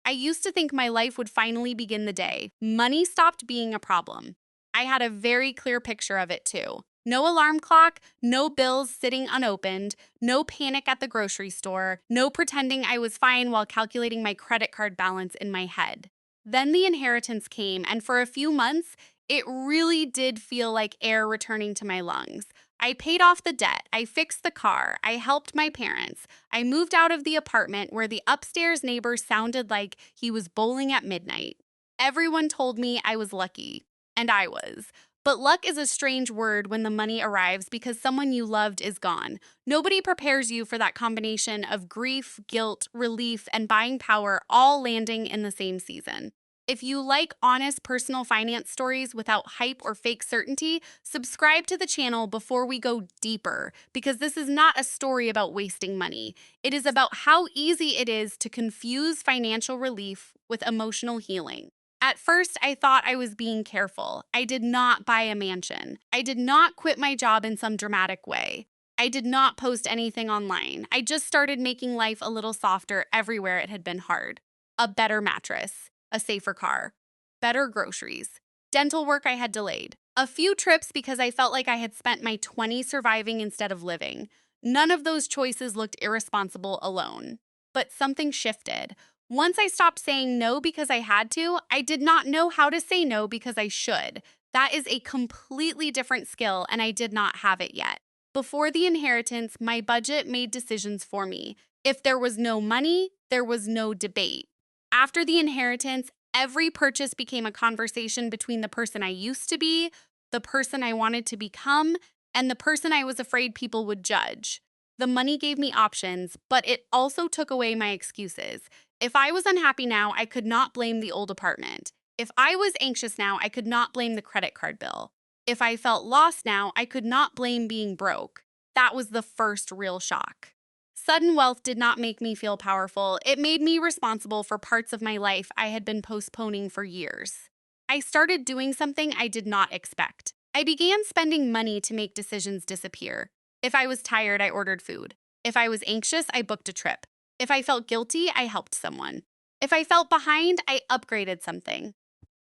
I used to think my life would finally begin the day. Money stopped being a problem. I had a very clear picture of it too. No alarm clock, no bills sitting unopened, no panic at the grocery store, no pretending I was fine while calculating my credit card balance in my head. Then the inheritance came, and for a few months, it really did feel like air returning to my lungs. I paid off the debt, I fixed the car, I helped my parents, I moved out of the apartment where the upstairs neighbor sounded like he was bowling at midnight. Everyone told me I was lucky, and I was. But luck is a strange word when the money arrives because someone you loved is gone. Nobody prepares you for that combination of grief, guilt, relief, and buying power all landing in the same season. If you like honest personal finance stories without hype or fake certainty, subscribe to the channel before we go deeper, because this is not a story about wasting money. It is about how easy it is to confuse financial relief with emotional healing. At first, I thought I was being careful. I did not buy a mansion. I did not quit my job in some dramatic way. I did not post anything online. I just started making life a little softer everywhere it had been hard. A better mattress, a safer car, better groceries, dental work I had delayed, a few trips because I felt like I had spent my 20s surviving instead of living. None of those choices looked irresponsible alone. But something shifted. Once I stopped saying no because I had to, I did not know how to say no because I should. That is a completely different skill, and I did not have it yet. Before the inheritance, my budget made decisions for me. If there was no money, there was no debate. After the inheritance, every purchase became a conversation between the person I used to be, the person I wanted to become, and the person I was afraid people would judge. The money gave me options, but it also took away my excuses. If I was unhappy now, I could not blame the old apartment. If I was anxious now, I could not blame the credit card bill. If I felt lost now, I could not blame being broke. That was the first real shock. Sudden wealth did not make me feel powerful. It made me responsible for parts of my life I had been postponing for years. I started doing something I did not expect. I began spending money to make decisions disappear. If I was tired, I ordered food. If I was anxious, I booked a trip. If I felt guilty, I helped someone. If I felt behind, I upgraded something.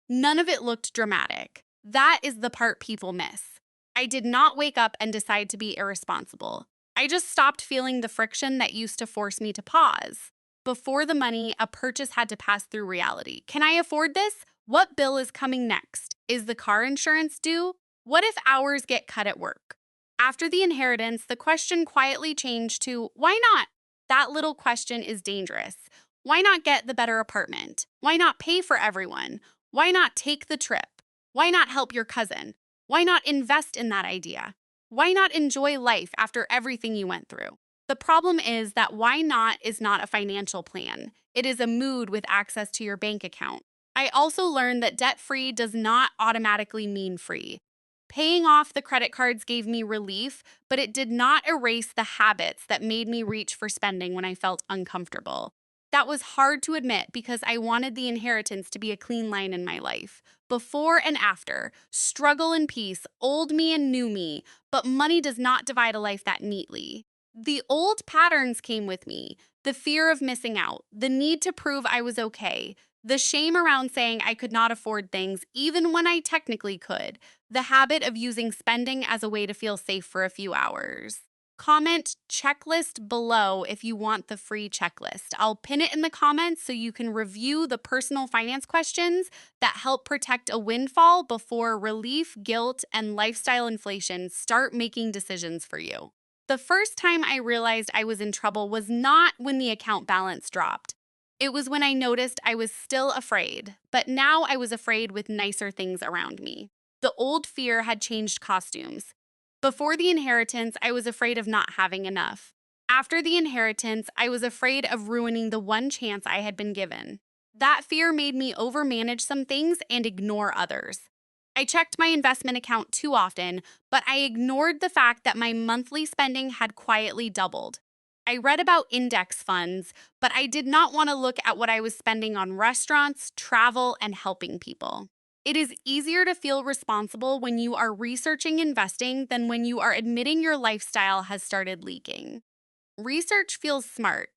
None of it looked dramatic. That is the part people miss. I did not wake up and decide to be irresponsible. I just stopped feeling the friction that used to force me to pause. Before the money, a purchase had to pass through reality. Can I afford this? What bill is coming next? Is the car insurance due? What if hours get cut at work? After the inheritance, the question quietly changed to, why not? That little question is dangerous. Why not get the better apartment? Why not pay for everyone? Why not take the trip? Why not help your cousin? Why not invest in that idea? Why not enjoy life after everything you went through? The problem is that why not is not a financial plan. It is a mood with access to your bank account. I also learned that debt-free does not automatically mean free. Paying off the credit cards gave me relief, but it did not erase the habits that made me reach for spending when I felt uncomfortable. That was hard to admit because I wanted the inheritance to be a clean line in my life. Before and after, struggle and peace, old me and new me, but money does not divide a life that neatly. The old patterns came with me, the fear of missing out, the need to prove I was okay, the shame around saying I could not afford things even when I technically could, the habit of using spending as a way to feel safe for a few hours. Comment checklist below if you want the free checklist. I'll pin it in the comments so you can review the personal finance questions that help protect a windfall before relief, guilt, and lifestyle inflation start making decisions for you. The first time I realized I was in trouble was not when the account balance dropped. It was when I noticed I was still afraid, but now I was afraid with nicer things around me. The old fear had changed costumes. Before the inheritance, I was afraid of not having enough. After the inheritance, I was afraid of ruining the one chance I had been given. That fear made me overmanage some things and ignore others. I checked my investment account too often, but I ignored the fact that my monthly spending had quietly doubled. I read about index funds, but I did not want to look at what I was spending on restaurants, travel, and helping people. It is easier to feel responsible when you are researching investing than when you are admitting your lifestyle has started leaking. Research feels smart.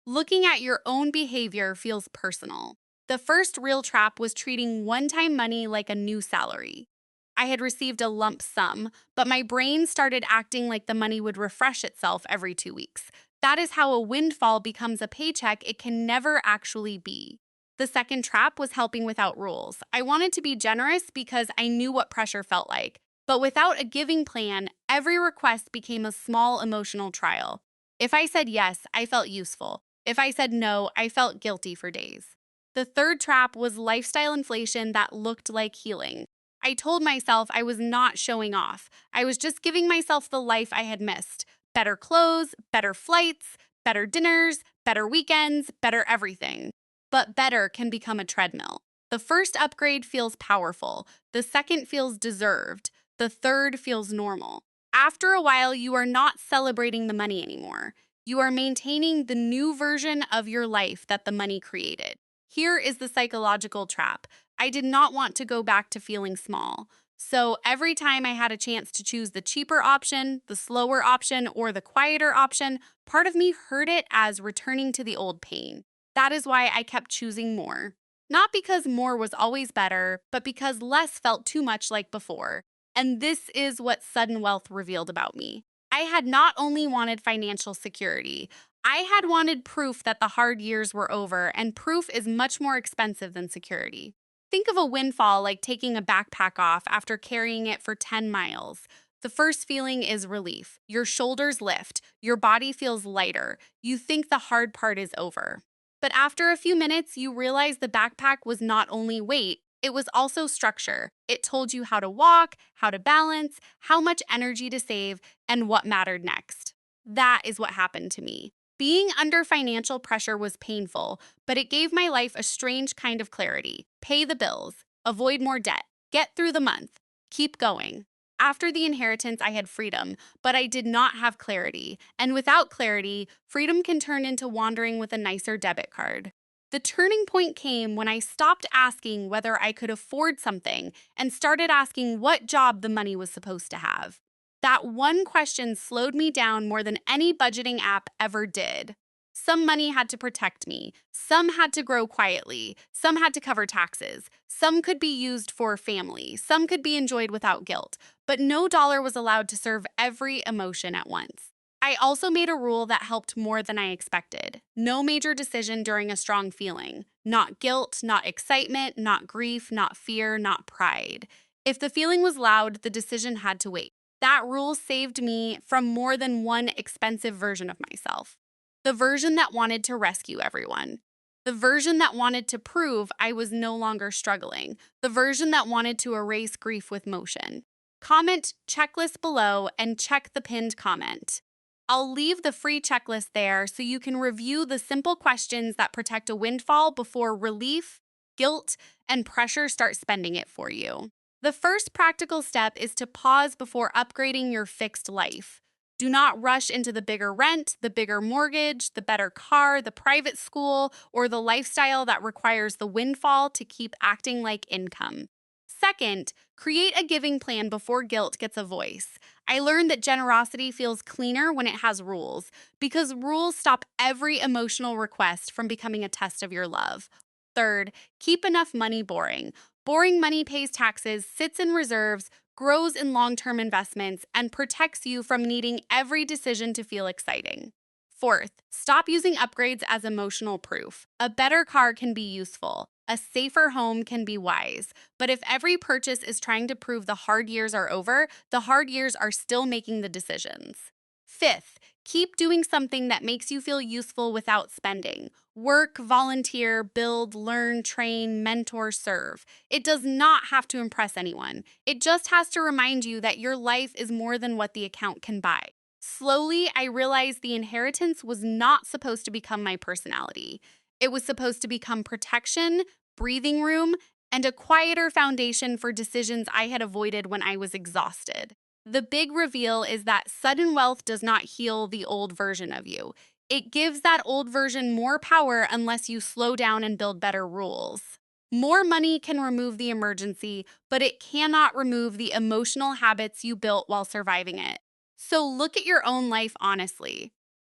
Looking at your own behavior feels personal. The first real trap was treating one time money like a new salary. I had received a lump sum, but my brain started acting like the money would refresh itself every 2 weeks. That is how a windfall becomes a paycheck it can never actually be. The second trap was helping without rules. I wanted to be generous because I knew what pressure felt like. But without a giving plan, every request became a small emotional trial. If I said yes, I felt useful. If I said no, I felt guilty for days. The third trap was lifestyle inflation that looked like healing. I told myself I was not showing off. I was just giving myself the life I had missed: better clothes, better flights, better dinners, better weekends, better everything. But better can become a treadmill. The first upgrade feels powerful, the second feels deserved, the third feels normal. After a while, you are not celebrating the money anymore. You are maintaining the new version of your life that the money created. Here is the psychological trap. I did not want to go back to feeling small. So every time I had a chance to choose the cheaper option, the slower option, or the quieter option, part of me heard it as returning to the old pain. That is why I kept choosing more. Not because more was always better, but because less felt too much like before. And this is what sudden wealth revealed about me. I had not only wanted financial security, I had wanted proof that the hard years were over, and proof is much more expensive than security. Think of a windfall like taking a backpack off after carrying it for 10 miles. The first feeling is relief. Your shoulders lift, your body feels lighter. You think the hard part is over. But after a few minutes, you realize the backpack was not only weight, it was also structure. It told you how to walk, how to balance, how much energy to save, and what mattered next. That is what happened to me. Being under financial pressure was painful, but it gave my life a strange kind of clarity. Pay the bills, avoid more debt, get through the month, keep going. After the inheritance, I had freedom, but I did not have clarity. And without clarity, freedom can turn into wandering with a nicer debit card. The turning point came when I stopped asking whether I could afford something and started asking what job the money was supposed to have. That one question slowed me down more than any budgeting app ever did. Some money had to protect me. Some had to grow quietly. Some had to cover taxes. Some could be used for family. Some could be enjoyed without guilt. But no dollar was allowed to serve every emotion at once. I also made a rule that helped more than I expected. No major decision during a strong feeling. Not guilt, not excitement, not grief, not fear, not pride. If the feeling was loud, the decision had to wait. That rule saved me from more than one expensive version of myself. The version that wanted to rescue everyone. The version that wanted to prove I was no longer struggling. The version that wanted to erase grief with motion. Comment checklist below and check the pinned comment. I'll leave the free checklist there so you can review the simple questions that protect a windfall before relief, guilt, and pressure start spending it for you. The first practical step is to pause before upgrading your fixed life. Do not rush into the bigger rent, the bigger mortgage, the better car, the private school, or the lifestyle that requires the windfall to keep acting like income. Second, create a giving plan before guilt gets a voice. I learned that generosity feels cleaner when it has rules, because rules stop every emotional request from becoming a test of your love. Third, keep enough money boring. Boring money pays taxes, sits in reserves, grows in long-term investments, and protects you from needing every decision to feel exciting. Fourth, stop using upgrades as emotional proof. A better car can be useful. A safer home can be wise. But if every purchase is trying to prove the hard years are over, the hard years are still making the decisions. Fifth, keep doing something that makes you feel useful without spending. Work, volunteer, build, learn, train, mentor, serve. It does not have to impress anyone. It just has to remind you that your life is more than what the account can buy. Slowly, I realized the inheritance was not supposed to become my personality. It was supposed to become protection, breathing room, and a quieter foundation for decisions I had avoided when I was exhausted. The big reveal is that sudden wealth does not heal the old version of you. It gives that old version more power unless you slow down and build better rules. More money can remove the emergency, but it cannot remove the emotional habits you built while surviving it. So look at your own life honestly.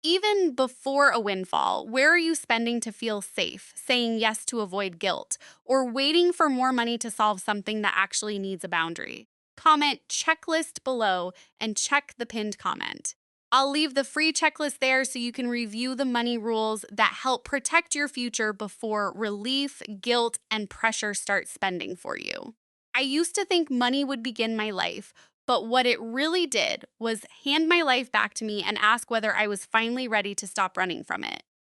Even before a windfall, where are you spending to feel safe, saying yes to avoid guilt, or waiting for more money to solve something that actually needs a boundary? Comment checklist below and check the pinned comment. I'll leave the free checklist there so you can review the money rules that help protect your future before relief, guilt, and pressure start spending for you. I used to think money would begin my life, but what it really did was hand my life back to me and ask whether I was finally ready to stop running from it.